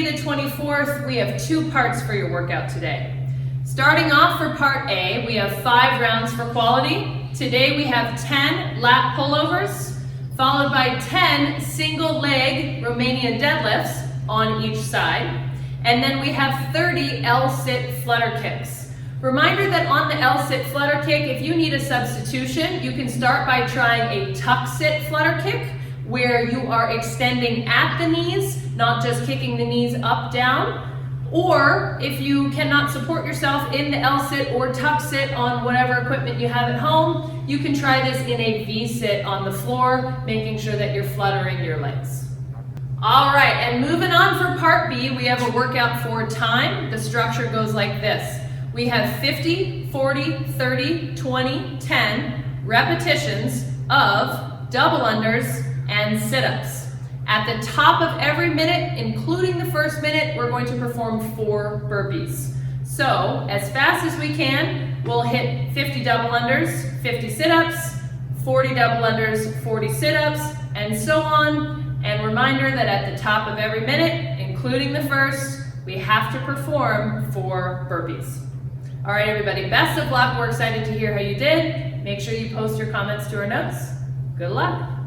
Tuesday the 24th, we have 2 parts for your workout today. Starting off for part A, we have 5 rounds for quality. Today we have 10 lat pullovers, followed by 10 single leg Romanian deadlifts on each side. And then we have 30 L-sit flutter kicks. Reminder that on the L-sit flutter kick, if you need a substitution, you can start by trying a tuck-sit flutter kick, where you are extending at the knees, not just kicking the knees up, down. Or if you cannot support yourself in the L-sit or tuck-sit on whatever equipment you have at home, you can try this in a V-sit on the floor, making sure that you're fluttering your legs. All right, and moving on for part B, we have a workout for time. The structure goes like this. We have 50, 40, 30, 20, 10 repetitions of double unders and sit-ups. At the top of every minute, including the first minute, we're going to perform 4 burpees. So, as fast as we can, we'll hit 50 double unders, 50 sit-ups, 40 double unders, 40 sit-ups, and so on. And reminder that at the top of every minute, including the first, we have to perform 4 burpees. All right, everybody, best of luck. We're excited to hear how you did. Make sure you post your comments to our notes. Good luck.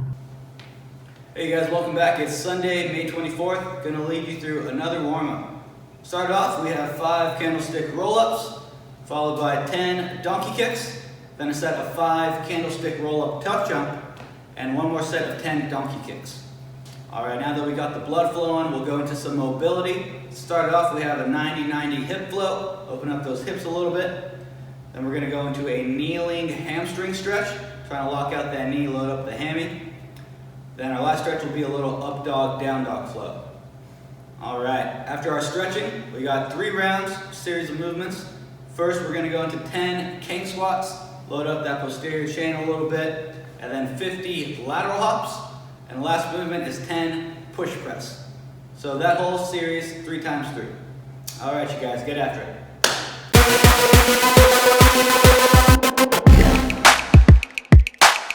Hey guys, welcome back. It's Sunday, May 24th. Gonna lead you through another warm-up. Start off, we have 5 candlestick roll-ups, followed by 10 donkey kicks, then a set of 5 candlestick roll-up tuck jump, and one more set of 10 donkey kicks. All right, now that we got the blood flowing, we'll go into some mobility. Start off, we have a 90-90 hip flow. Open up those hips a little bit. Then we're gonna go into a kneeling hamstring stretch, trying to lock out that knee, load up the hammy. Then our last stretch will be a little up dog, down dog flow. All right, after our stretching, we got 3 rounds, series of movements. First, we're gonna go into 10 Kang Squats, load up that posterior chain a little bit, and then 50 lateral hops, and the last movement is 10 push press. So that whole series, 3 times 3. All right, you guys, get after it.